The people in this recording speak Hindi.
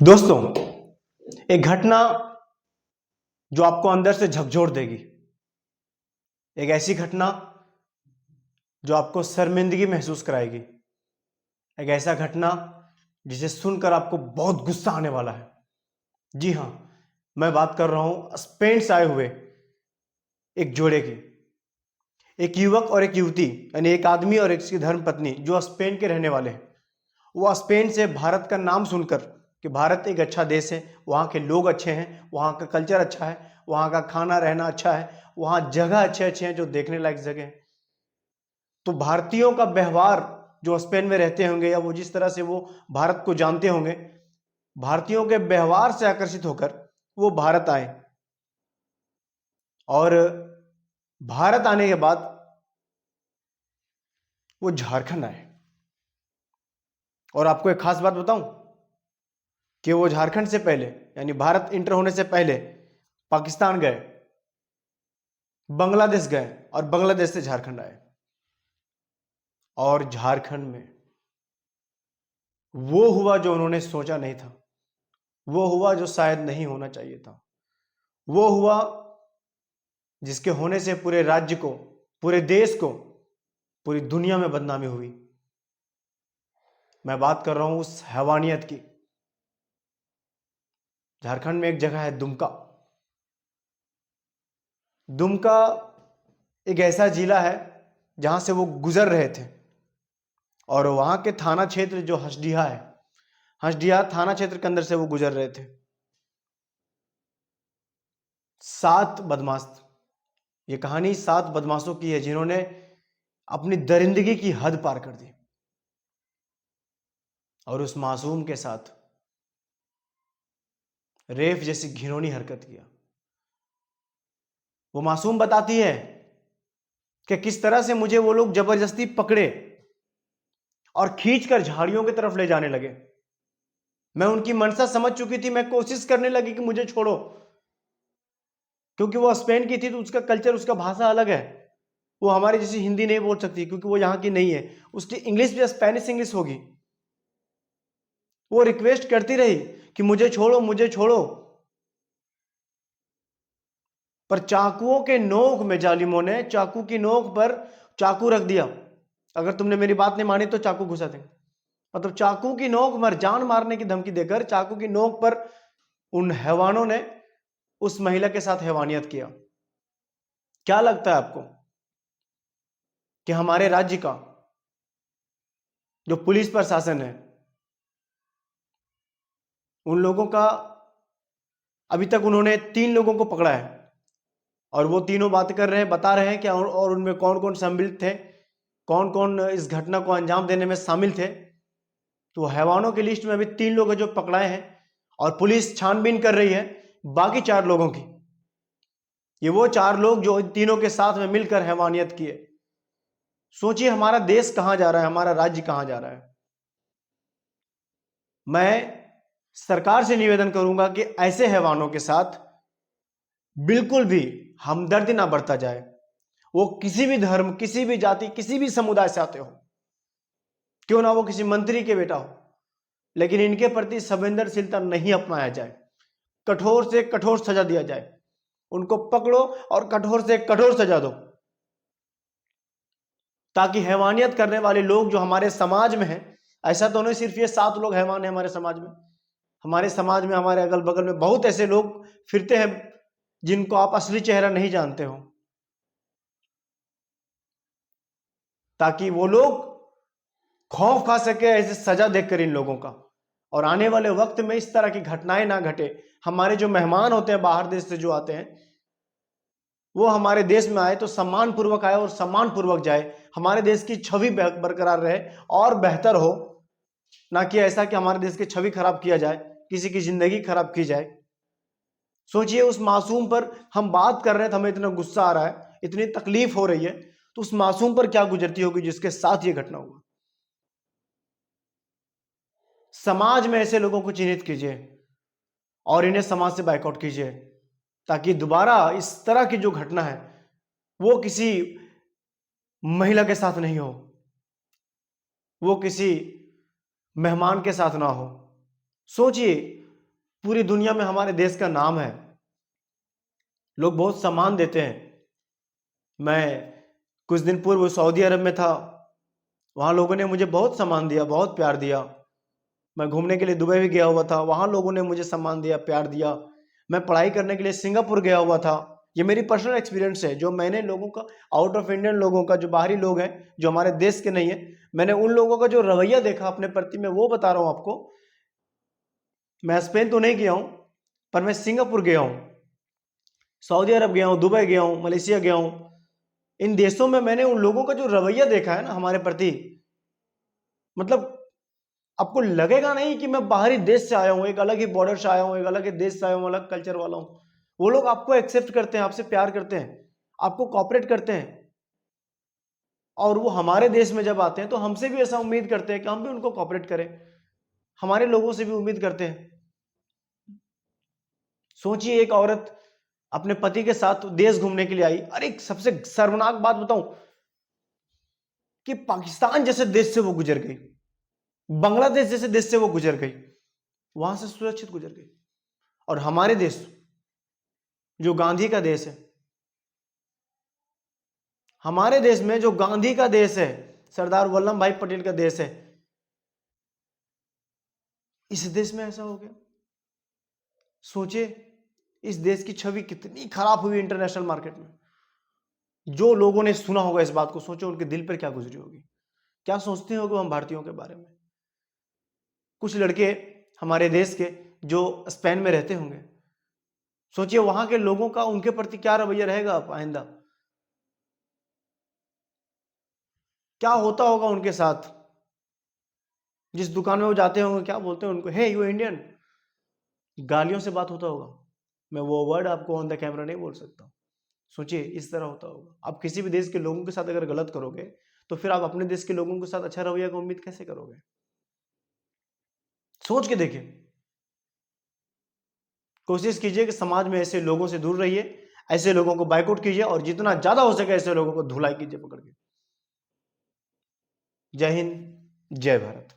दोस्तों, एक घटना जो आपको अंदर से झकझोर देगी, एक ऐसी घटना जो आपको शर्मिंदगी महसूस कराएगी, एक ऐसा घटना जिसे सुनकर आपको बहुत गुस्सा आने वाला है। जी हां, मैं बात कर रहा हूं स्पेन से आए हुए एक जोड़े की। एक युवक और एक युवती, यानी एक आदमी और एक उसकी धर्मपत्नी, जो स्पेन के रहने वाले हैं। वो स्पेन से भारत का नाम सुनकर कि भारत एक अच्छा देश है, वहाँ के लोग अच्छे हैं, वहाँ का कल्चर अच्छा है, वहाँ का खाना रहना अच्छा है, वहाँ जगह अच्छे अच्छे हैं जो देखने लायक जगह है, तो भारतीयों का व्यवहार जो स्पेन में रहते होंगे या वो जिस तरह से वो भारत को जानते होंगे, भारतीयों के व्यवहार से आकर्षित होकर वो भारत आए। और भारत आने के बाद वो झारखंड आए। और आपको एक खास बात बताऊं कि वो झारखंड से पहले, यानी भारत इंटर होने से पहले, पाकिस्तान गए, बांग्लादेश गए और बांग्लादेश से झारखंड आए। और झारखंड में वो हुआ जो उन्होंने सोचा नहीं था, वो हुआ जो शायद नहीं होना चाहिए था, वो हुआ जिसके होने से पूरे राज्य को, पूरे देश को, पूरी दुनिया में बदनामी हुई। मैं बात कर रहा हूं उस हैवानियत की। झारखंड में एक जगह है दुमका। दुमका एक ऐसा जिला है जहां से वो गुजर रहे थे, और वहां के थाना क्षेत्र जो हंसडीहा है, हंसडीहा थाना क्षेत्र के अंदर से वो गुजर रहे थे। 7 बदमाश, ये कहानी 7 बदमाशों की है जिन्होंने अपनी दरिंदगी की हद पार कर दी और उस मासूम के साथ रेप जैसी घिनौनी हरकत किया। वो मासूम बताती है कि किस तरह से मुझे वो लोग जबरदस्ती पकड़े और खींचकर झाड़ियों की तरफ ले जाने लगे। मैं उनकी मनसा समझ चुकी थी, मैं कोशिश करने लगी कि मुझे छोड़ो, क्योंकि वो स्पेन की थी तो उसका कल्चर, उसका भाषा अलग है। वो हमारी जैसी हिंदी नहीं बोल सकती क्योंकि वो यहाँ की नहीं है, उसकी इंग्लिश भी स्पेनिश इंग्लिश होगी। वो रिक्वेस्ट करती रही कि मुझे छोड़ो, मुझे छोड़ो, पर चाकुओं के नोक में जालिमों ने चाकू की नोक पर चाकू रख दिया। अगर तुमने मेरी बात नहीं मानी तो चाकू घुसा देंगे। मतलब चाकू की नोक पर जान मारने की धमकी देकर चाकू की नोक पर उन हैवानों ने उस महिला के साथ हैवानियत किया। क्या लगता है आपको कि हमारे राज्य का जो पुलिस प्रशासन है, उन लोगों का, अभी तक उन्होंने 3 लोगों को पकड़ा है और वो तीनों बात कर रहे हैं, बता रहे हैं कि और उनमें कौन कौन सम्मिलित थे, कौन कौन इस घटना को अंजाम देने में शामिल थे। तो हैवानों की लिस्ट में अभी 3 लोग हैं जो पकड़ाए हैं और पुलिस छानबीन कर रही है बाकी 4 लोगों की। ये वो 4 लोग जो इन तीनों के साथ में मिलकर हैवानियत किए। सोचिए हमारा देश कहां जा रहा है, हमारा राज्य कहां जा रहा है। मैं सरकार से निवेदन करूंगा कि ऐसे हैवानों के साथ बिल्कुल भी हमदर्दी ना बरता जाए। वो किसी भी धर्म, किसी भी जाति, किसी भी समुदाय से आते हो, क्यों ना वो किसी मंत्री के बेटा हो, लेकिन इनके प्रति संवेदनशीलता नहीं अपनाया जाए। कठोर से कठोर सजा दिया जाए, उनको पकड़ो और कठोर से कठोर सजा दो, ताकि हैवानियत करने वाले लोग जो हमारे समाज में हैं, ऐसा तो नहीं सिर्फ ये 7 लोग हैवान हैं हमारे समाज में, हमारे समाज में, हमारे अगल बगल में बहुत ऐसे लोग फिरते हैं जिनको आप असली चेहरा नहीं जानते हो, ताकि वो लोग खौफ खा सके ऐसे सजा देखकर इन लोगों का, और आने वाले वक्त में इस तरह की घटनाएं ना घटे। हमारे जो मेहमान होते हैं बाहर देश से जो आते हैं, वो हमारे देश में आए तो सम्मान पूर्वक आए और सम्मान पूर्वक जाए, हमारे देश की छवि बरकरार रहे और बेहतर हो, ना कि ऐसा कि हमारे देश की छवि खराब किया जाए, किसी की जिंदगी खराब की जाए। सोचिए उस मासूम पर हम बात कर रहे हैं तो हमें इतना गुस्सा आ रहा है, इतनी तकलीफ हो रही है, तो उस मासूम पर क्या गुजरती होगी जिसके साथ ये घटना हुआ। समाज में ऐसे लोगों को चिन्हित कीजिए और इन्हें समाज से बायकॉट कीजिए, ताकि दोबारा इस तरह की जो घटना है वो किसी महिला के साथ नहीं हो, वो किसी मेहमान के साथ ना हो। सोचिए पूरी दुनिया में हमारे देश का नाम है, लोग बहुत सम्मान देते हैं। मैं कुछ दिन पूर्व सऊदी अरब में था, वहां लोगों ने मुझे बहुत सम्मान दिया, बहुत प्यार दिया। मैं घूमने के लिए दुबई भी गया हुआ था, वहां लोगों ने मुझे सम्मान दिया, प्यार दिया। मैं पढ़ाई करने के लिए सिंगापुर गया हुआ था। ये मेरी पर्सनल एक्सपीरियंस है, जो मैंने लोगों का, आउट ऑफ इंडियन लोगों का, जो बाहरी लोग हैं, जो हमारे देश के नहीं है, मैंने उन लोगों का जो रवैया देखा अपने प्रति, मैं वो बता रहा हूं आपको। मैं स्पेन तो नहीं गया हूं, पर मैं सिंगापुर गया हूं, सऊदी अरब गया हूं, दुबई गया हूं, मलेशिया गया हूं। इन देशों में मैंने उन लोगों का जो रवैया देखा है ना हमारे प्रति, मतलब आपको लगेगा नहीं कि मैं बाहरी देश से आया हूं, एक अलग ही बॉर्डर से आया हूं, एक अलग ही देश से आया हूं, अलग कल्चर वाला हूं। वो लोग आपको एक्सेप्ट करते हैं, आपसे प्यार करते हैं, आपको कॉपरेट करते हैं। और वो हमारे देश में जब आते हैं तो हमसे भी ऐसा उम्मीद करते हैं कि हम भी उनको कॉपरेट करें, हमारे लोगों से भी उम्मीद करते हैं। सोचिए, एक औरत अपने पति के साथ देश घूमने के लिए आई। अरे सबसे शर्मनाक बात बताऊं कि पाकिस्तान जैसे देश से वो गुजर गई, बांग्लादेश जैसे देश से वो गुजर गई, वहां से सुरक्षित गुजर गई। और हमारे देश, जो गांधी का देश है, हमारे देश में जो गांधी का देश है, सरदार वल्लभ भाई पटेल का देश है, इस देश में ऐसा हो गया। सोचिए, इस देश की छवि कितनी खराब हुई इंटरनेशनल मार्केट में। जो लोगों ने सुना होगा इस बात को, सोचो उनके दिल पर क्या गुजरी होगी, क्या सोचते होंगे हम भारतीयों के बारे में। कुछ लड़के हमारे देश के जो स्पेन में रहते होंगे, सोचिए वहां के लोगों का उनके प्रति क्या रवैया रहेगा आइंदा, क्या होता होगा उनके साथ। जिस दुकान में वो जाते होंगे, क्या बोलते हैं उनको, हे यू इंडियन, गालियों से बात होता होगा। मैं वो वर्ड आपको ऑन द कैमरा नहीं बोल सकता। सोचिए, इस तरह होता होगा। आप किसी भी देश के लोगों के साथ अगर गलत करोगे, तो फिर आप अपने देश के लोगों के साथ अच्छा रवैया का उम्मीद कैसे करोगे? सोच के देखिए। कोशिश कीजिए कि समाज में ऐसे लोगों से दूर रहिए, ऐसे लोगों को बायकॉट कीजिए, और जितना ज्यादा हो सके ऐसे लोगों को धुलाई कीजिए पकड़ के। जय हिंद, जय भारत।